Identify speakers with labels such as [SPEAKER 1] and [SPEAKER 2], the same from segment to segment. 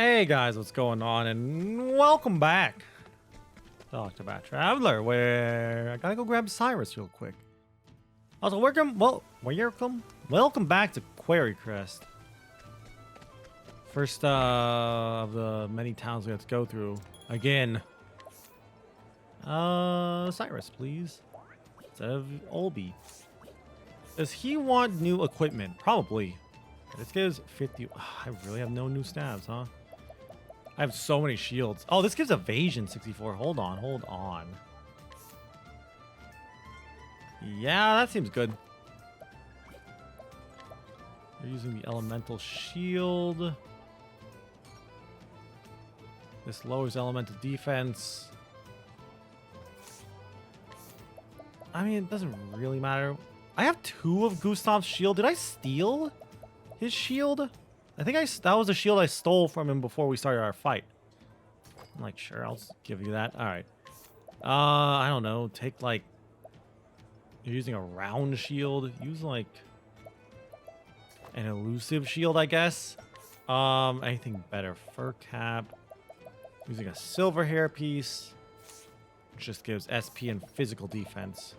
[SPEAKER 1] Hey guys, what's going on? And welcome back to Octopath Traveler, where I gotta go grab Cyrus real quick. Also, welcome back to Quarry Crest. First of the many towns we have to go through again. Cyrus, please, instead of Olby. Does he want new equipment? Probably. This gives 50. I really have no new stabs, huh? I have so many shields. Oh, this gives evasion 64. Hold on. Yeah, that seems good. They're using the elemental shield. This lowers elemental defense. I mean, it doesn't really matter. I have 2 of Gustav's shield. Did I steal his shield? I think that was the shield I stole from him before we started our fight. I'm like, sure, I'll give you that. All right. I don't know. Take like, you're using a round shield. Use like an elusive shield, I guess. Anything better? Fur cap. Using a silver hair piece, which just gives SP and physical defense.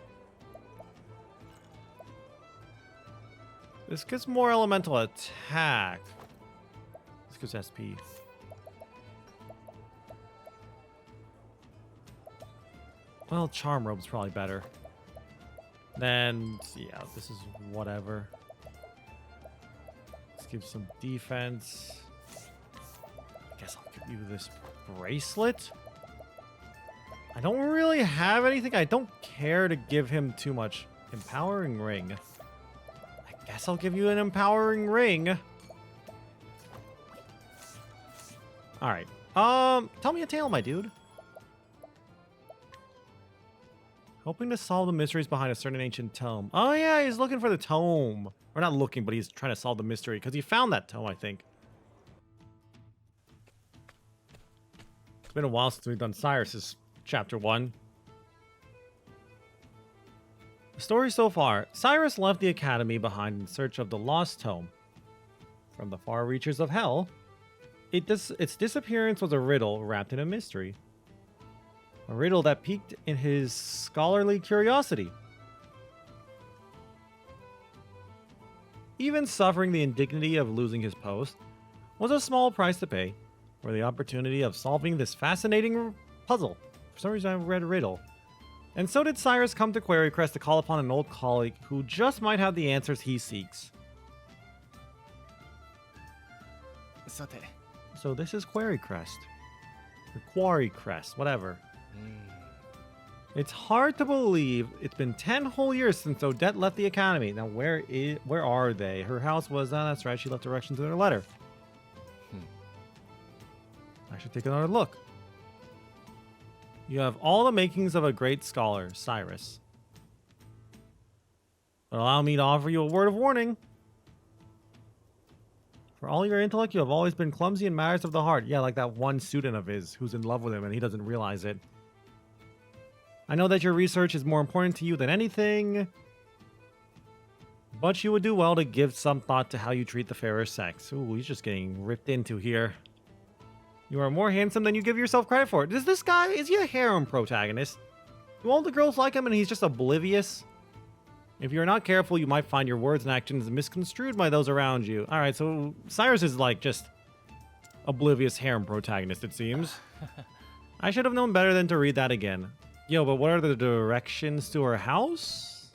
[SPEAKER 1] This gives more elemental attack. This gives SP. Well, Charm Robe's probably better. Then, yeah, this is whatever. Let's give some defense. I guess I'll give you this bracelet. I don't really have anything. I don't care to give him too much. Empowering ring. I guess I'll give you an empowering ring. All right. Tell me a tale, my dude. Hoping to solve the mysteries behind a certain ancient tome. Oh yeah, he's looking for the tome. Or not looking, but he's trying to solve the mystery because he found that tome, I think. It's been a while since we've done Cyrus's chapter 1. The story so far. Cyrus left the academy behind in search of the lost tome. From the far reaches of hell, its disappearance was a riddle wrapped in a mystery. A riddle that piqued in his scholarly curiosity. Even suffering the indignity of losing his post was a small price to pay for the opportunity of solving this fascinating puzzle. For some reason I read a riddle. And so did Cyrus come to Quarry Crest to call upon an old colleague who just might have the answers he seeks. So this is Quarry Crest. Or Quarry Crest, whatever. It's hard to believe it's been 10 whole years since Odette left the academy. Now where are they? Her house was, that's right, she left directions in her letter. I should take another look. You have all the makings of a great scholar, Cyrus. But allow me to offer you a word of warning. For all your intellect, you have always been clumsy in matters of the heart. Yeah, like that one student of his who's in love with him and he doesn't realize it. I know that your research is more important to you than anything, but you would do well to give some thought to how you treat the fairer sex. Ooh, he's just getting ripped into here. You are more handsome than you give yourself credit for. Is he a harem protagonist? Do all the girls like him and he's just oblivious? If you're not careful, you might find your words and actions misconstrued by those around you. All right, so Cyrus is like just oblivious harem protagonist, it seems. I should have known better than to read that again. Yo, but what are the directions to her house?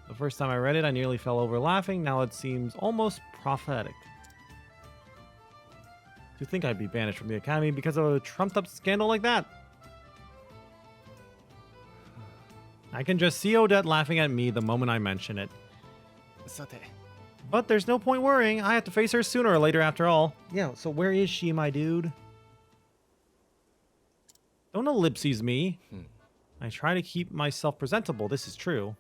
[SPEAKER 1] The first time I read it, I nearly fell over laughing. Now it seems almost prophetic. To think I'd be banished from the academy because of a trumped-up scandal like that. I can just see Odette laughing at me the moment I mention it. But there's no point worrying. I have to face her sooner or later after all. Yeah, so where is she, my dude? Don't ellipses me. I try to keep myself presentable, this is true.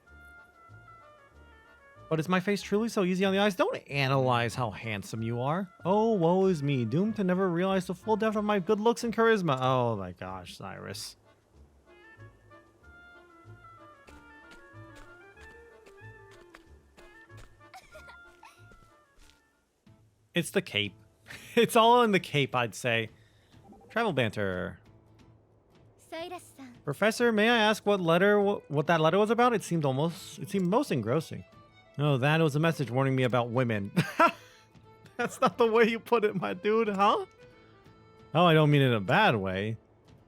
[SPEAKER 1] But is my face truly so easy on the eyes? Don't analyze how handsome you are. Oh, woe is me, doomed to never realize the full depth of my good looks and charisma. Oh my gosh, Cyrus. It's the cape. It's all in the cape, I'd say. Travel banter.
[SPEAKER 2] Cyrus-san.
[SPEAKER 1] Professor, may I ask what that letter was about? It seemed most engrossing. Oh, that was a message warning me about women. That's not the way you put it, my dude, huh? Oh, I don't mean it in a bad way.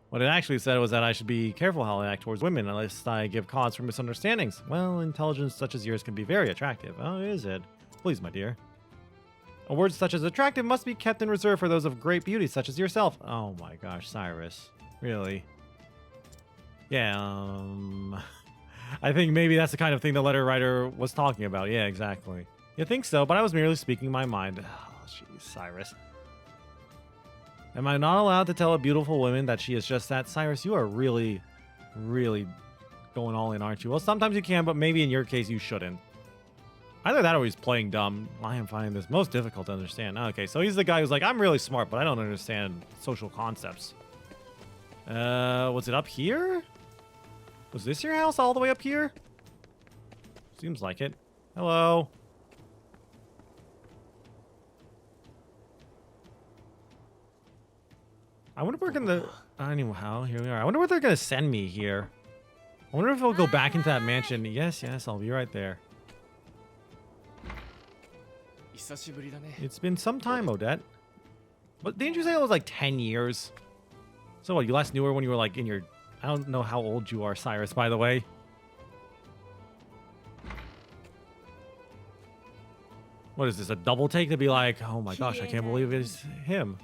[SPEAKER 1] What it actually said was that I should be careful how I act towards women, unless I give cause for misunderstandings. Well, intelligence such as yours can be very attractive. Oh, is it? Please, my dear. A word such as attractive must be kept in reserve for those of great beauty, such as yourself. Oh my gosh, Cyrus. Really? Yeah, I think maybe that's the kind of thing the letter writer was talking about. Yeah, exactly. You think so, but I was merely speaking my mind. Oh, jeez, Cyrus. Am I not allowed to tell a beautiful woman that she is just that? Cyrus, you are really, really going all in, aren't you? Well, sometimes you can, but maybe in your case you shouldn't. Either that or he's playing dumb. I am finding this most difficult to understand. Okay, so he's the guy who's like, I'm really smart, but I don't understand social concepts. Was it up here? Was this your house all the way up here? Seems like it. Hello. I wonder if we're gonna... Anyhow, here we are. I wonder what they're gonna send me here. I wonder if I'll go back into that mansion. Yes, I'll be right there. It's been some time, Odette. But didn't you say it was like 10 years? So what, you last knew her when you were like in your... I don't know how old you are, Cyrus, by the way. What is this, a double take to be like, oh my gosh, I can't believe it's him.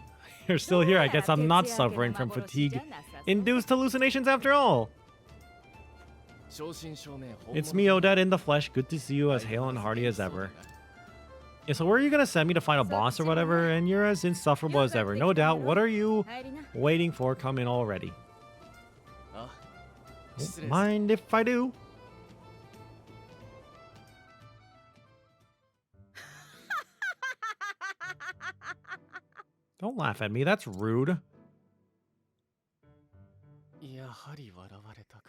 [SPEAKER 1] You're still here. I guess I'm not suffering from fatigue-induced hallucinations after all. It's me, Odette, in the flesh. Good to see you as hale and hearty as ever. Yeah, so where are you going to send me to find a boss or whatever? And you're as insufferable as ever. No doubt. What are you waiting for? Come in already. Don't mind if I do. Don't laugh at me. That's rude.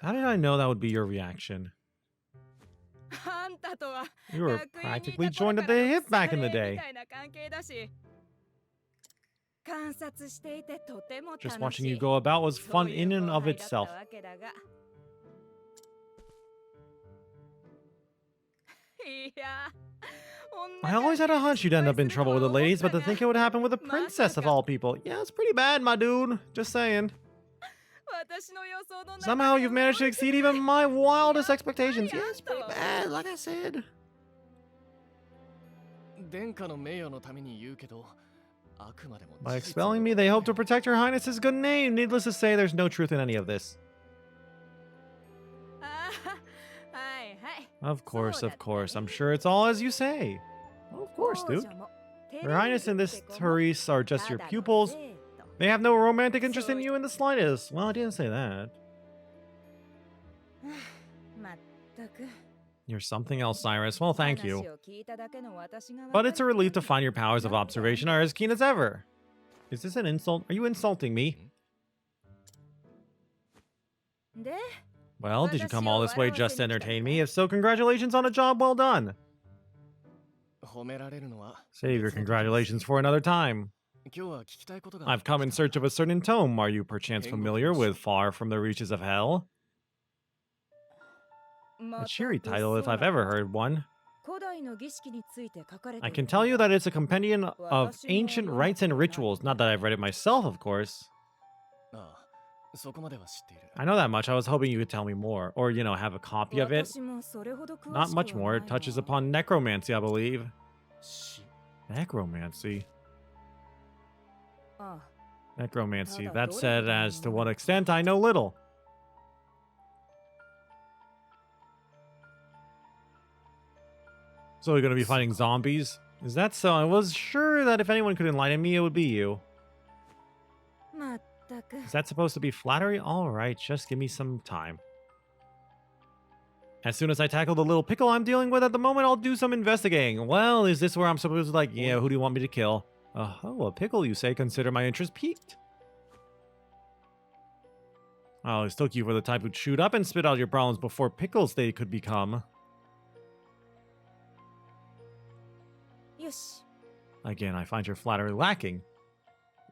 [SPEAKER 1] How did I know that would be your reaction? You were practically joined at the hip back in the day. Just watching you go about was fun in and of itself. I always had a hunch you'd end up in trouble with the ladies, but to think it would happen with a princess of all people. Yeah, it's pretty bad, my dude. Just saying. Somehow you've managed to exceed even my wildest expectations. Yeah, it's pretty bad, like I said. By expelling me, they hope to protect Her Highness's good name. Needless to say, there's no truth in any of this. Of course. I'm sure it's all as you say. Well, of course, dude. Her Highness and this Cyrus are just your pupils. They have no romantic interest in you in the slightest. Well, I didn't say that. You're something else, Cyrus. Well, thank you. But it's a relief to find your powers of observation are as keen as ever. Is this an insult? Are you insulting me? Well, did you come all this way just to entertain me? If so, congratulations on a job well done. Save your congratulations for another time. I've come in search of a certain tome. Are you perchance familiar with Far from the Reaches of Hell? A cheery title if I've ever heard one. I can tell you that it's a compendium of ancient rites and rituals. Not that I've read it myself, of course. I know that much. I was hoping you could tell me more. Or, you know, have a copy of it. Not much more. It touches upon necromancy, I believe. Necromancy? Necromancy. That said, as to what extent, I know little. So you're going to be fighting zombies? Is that so? I was sure that if anyone could enlighten me, it would be you. Is that supposed to be flattery? Alright, just give me some time. As soon as I tackle the little pickle I'm dealing with at the moment, I'll do some investigating. Well, is this where I'm supposed to like, yeah, who do you want me to kill? Oh, a pickle, you say? Consider my interest piqued. I always took you for the type who'd shoot up and spit out your problems before pickles they could become. Again, I find your flattery lacking.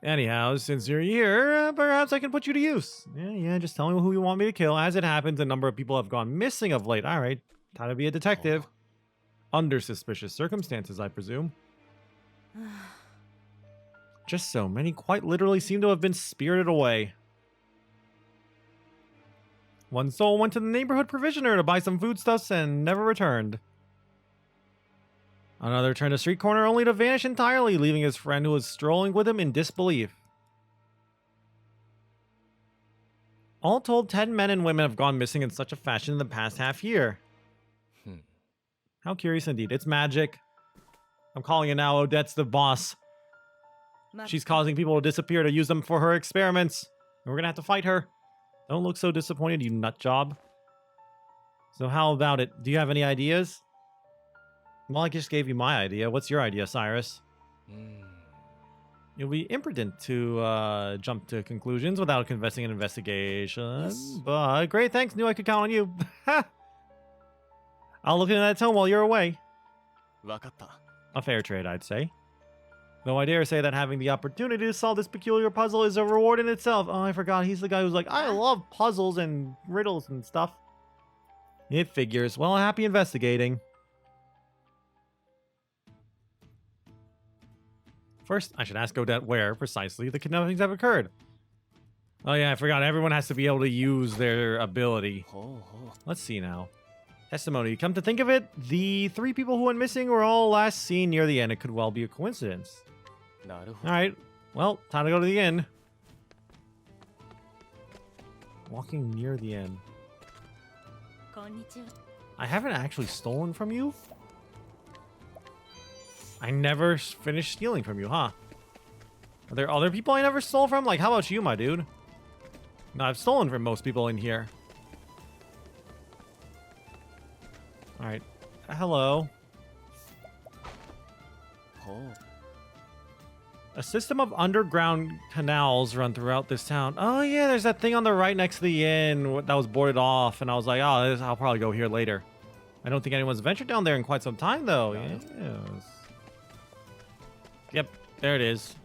[SPEAKER 1] Anyhow, since you're here, perhaps I can put you to use. Yeah, just tell me who you want me to kill. As it happens, a number of people have gone missing of late. All right, time to be a detective. Under suspicious circumstances, I presume. Just so many quite literally seem to have been spirited away. One soul went to the neighborhood provisioner to buy some foodstuffs and never returned. Another turned a street corner only to vanish entirely, leaving his friend who was strolling with him in disbelief. All told, 10 men and women have gone missing in such a fashion in the past half year. How curious indeed. It's magic. I'm calling it now. Odette's the boss. She's causing people to disappear to use them for her experiments. And we're gonna have to fight her. Don't look so disappointed, you nut job. So how about it? Do you have any ideas? Well, I just gave you my idea. What's your idea, Cyrus? You'll be imprudent to jump to conclusions without confessing an investigation. Yes. But great, thanks. Knew I could count on you. I'll look into that tone while you're away. A fair trade, I'd say. Though I dare say that having the opportunity to solve this peculiar puzzle is a reward in itself. Oh, I forgot. He's the guy who's like, I love puzzles and riddles and stuff. It figures. Well, happy investigating. First, I should ask Odette where, precisely, the kidnappings have occurred. Oh yeah, I forgot. Everyone has to be able to use their ability. Let's see now. Testimony. Come to think of it, the 3 people who went missing were all last seen near the inn. It could well be a coincidence. Alright, well, time to go to the inn. Walking near the inn. I haven't actually stolen from you? I never finished stealing from you, huh? Are there other people I never stole from? Like, how about you, my dude? No, I've stolen from most people in here. Alright. Hello. A system of underground canals run throughout this town. Oh, yeah, there's that thing on the right next to the inn that was boarded off. And I was like, oh, I'll probably go here later. I don't think anyone's ventured down there in quite some time, though. Yes. Yep, there it is.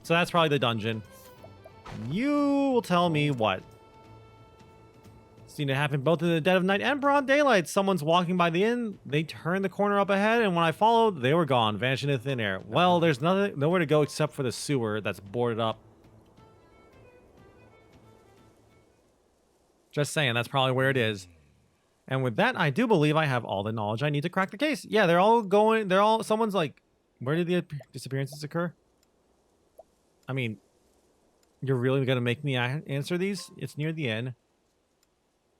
[SPEAKER 1] So that's probably the dungeon. You will tell me what? Seen it happen both in the dead of night and broad daylight. Someone's walking by the inn. They turned the corner up ahead, and when I followed, they were gone, vanishing into thin air. Well, there's nowhere to go except for the sewer that's boarded up. Just saying, that's probably where it is. And with that, I do believe I have all the knowledge I need to crack the case. Yeah, someone's like, where did the disappearances occur? I mean, you're really going to make me answer these? It's near the inn.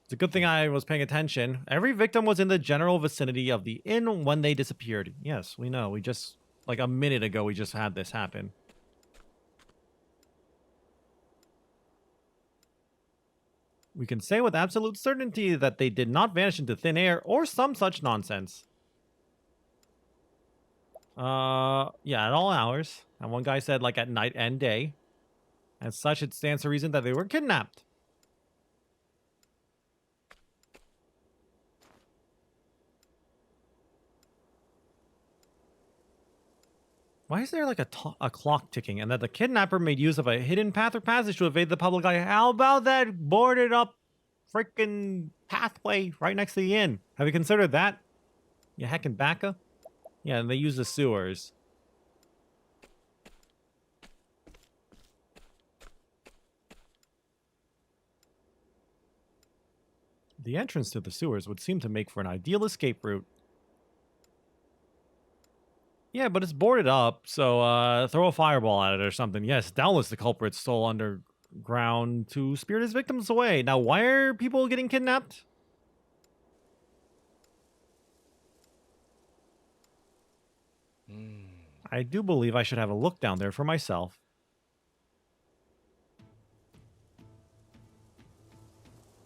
[SPEAKER 1] It's a good thing I was paying attention. Every victim was in the general vicinity of the inn when they disappeared. Yes, we know. We just, like a minute ago, we just had this happen. We can say with absolute certainty that they did not vanish into thin air or some such nonsense. Yeah, at all hours. And one guy said, like, at night and day. As such, it stands to reason that they were kidnapped. Why is there, like, a clock ticking? And that the kidnapper made use of a hidden path or passage to evade the public eye. How about that boarded up freaking pathway right next to the inn? Have you considered that? You heckin' backa? Yeah, and they use the sewers. The entrance to the sewers would seem to make for an ideal escape route. Yeah, but it's boarded up, so throw a fireball at it or something. Yes, doubtless the culprit stole underground to spirit his victims away. Now, why are people getting kidnapped? I do believe I should have a look down there for myself.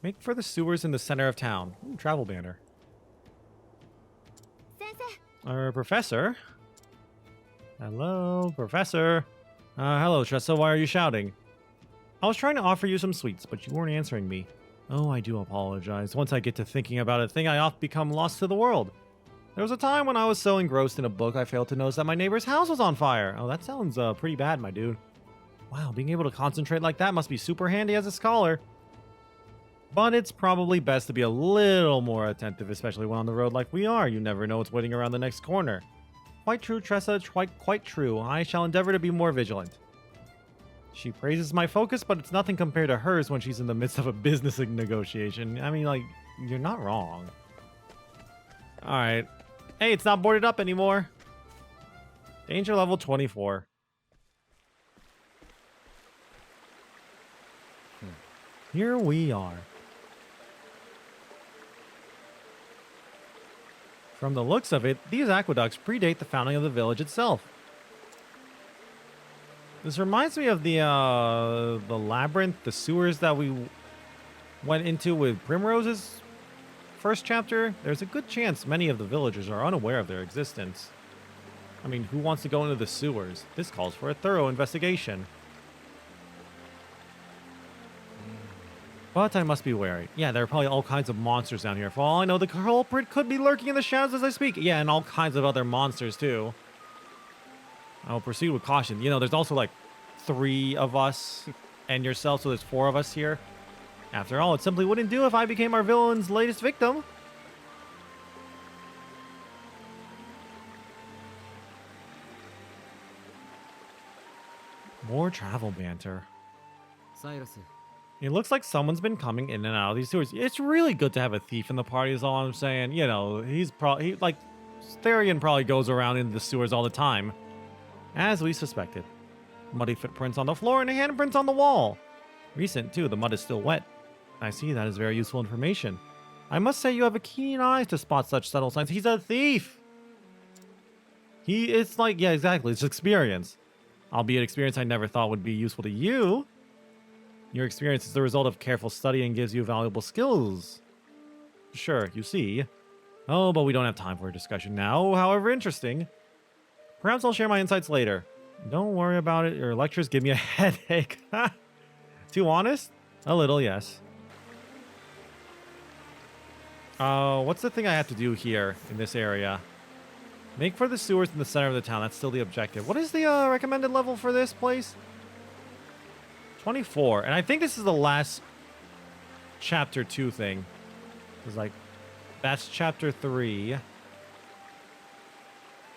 [SPEAKER 1] Make for the sewers in the center of town. Ooh, travel banner. Professor? Hello, Professor. Hello, Tressa. Why are you shouting? I was trying to offer you some sweets, but you weren't answering me. Oh, I do apologize. Once I get to thinking about a thing, I often become lost to the world. There was a time when I was so engrossed in a book, I failed to notice that my neighbor's house was on fire. Oh, that sounds pretty bad, my dude. Wow, being able to concentrate like that must be super handy as a scholar. But it's probably best to be a little more attentive, especially when on the road like we are. You never know what's waiting around the next corner. Quite true, Tressa, quite true. I shall endeavor to be more vigilant. She praises my focus, but it's nothing compared to hers when she's in the midst of a business negotiation. I mean, like, you're not wrong. Alright. Hey, it's not boarded up anymore. Danger level 24. Here we are. From the looks of it, these aqueducts predate the founding of the village itself. This reminds me of the labyrinth, the sewers that we went into with Primrose's first chapter. There's a good chance many of the villagers are unaware of their existence. I mean, who wants to go into the sewers? This calls for a thorough investigation. But I must be wary. Yeah, there are probably all kinds of monsters down here. For all I know, the culprit could be lurking in the shadows as I speak. Yeah, and all kinds of other monsters, too. I will proceed with caution. You know, there's also, like, 3 of us and yourself, so there's 4 of us here. After all, it simply wouldn't do if I became our villain's latest victim. More travel banter.
[SPEAKER 3] Cyrus.
[SPEAKER 1] It looks like someone's been coming in and out of these sewers. It's really good to have a thief in the party is all I'm saying. You know, he's probably, like, Therian probably goes around into the sewers all the time. As we suspected. Muddy footprints on the floor and handprints on the wall. Recent, too. The mud is still wet. I see. That is very useful information. I must say you have a keen eye to spot such subtle signs. He's a thief! It's like, yeah, exactly. It's experience. Albeit experience I never thought would be useful to you. Your experience is the result of careful study and gives you valuable skills. Sure, you see. Oh, but we don't have time for a discussion now, however interesting. Perhaps I'll share my insights later. Don't worry about it. Your lectures give me a headache. Too honest? A little, yes. What's the thing I have to do here in this area? Make for the sewers in the center of the town. That's still the objective. What is the recommended level for this place? 24. And I think this is the last chapter 2 thing. It's like, that's chapter 3.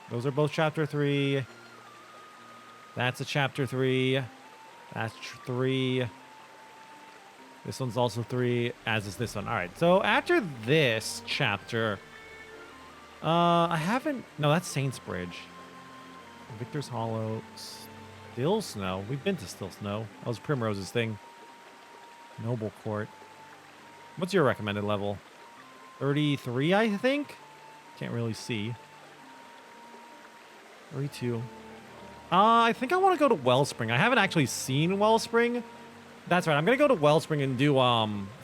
[SPEAKER 1] Those are both chapter 3. That's a chapter 3. That's 3. This one's also 3, as is this one. All right, so after this chapter, I haven't... No, that's Saints Bridge. Victor's Hollow. Still Snow. We've been to Still Snow. That was Primrose's thing. Noble Court. What's your recommended level? 33, I think? Can't really see. 32. I think I want to go to Wellspring. I haven't actually seen Wellspring. That's right. I'm going to go to Wellspring and do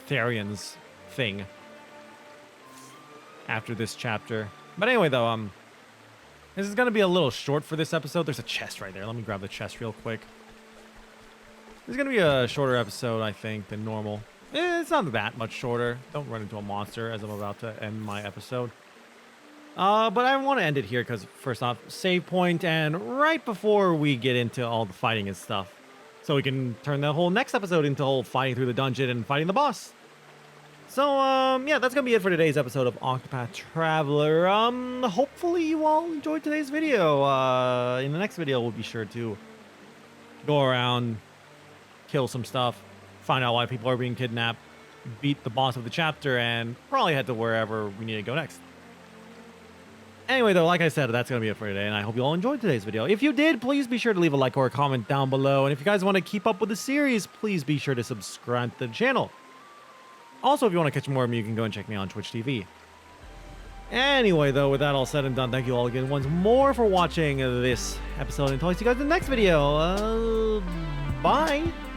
[SPEAKER 1] Therian's thing after this chapter. But anyway, though, this is going to be a little short for this episode. There's a chest right there. Let me grab the chest real quick. This is going to be a shorter episode, I think, than normal. It's not that much shorter. Don't run into a monster as I'm about to end my episode. But I want to end it here because, first off, save point, and right before we get into all the fighting and stuff. So we can turn the whole next episode into whole fighting through the dungeon and fighting the boss. So, yeah, that's going to be it for today's episode of Octopath Traveler. Hopefully you all enjoyed today's video. In the next video, we'll be sure to go around, kill some stuff, find out why people are being kidnapped, beat the boss of the chapter, and probably head to wherever we need to go next. Anyway, though, like I said, that's going to be it for today, and I hope you all enjoyed today's video. If you did, please be sure to leave a like or a comment down below, and if you guys want to keep up with the series, please be sure to subscribe to the channel. Also, if you want to catch more of me, you can go and check me on Twitch TV. Anyway, though, with that all said and done, thank you all again once more for watching this episode, and until I see you guys in the next video. Bye!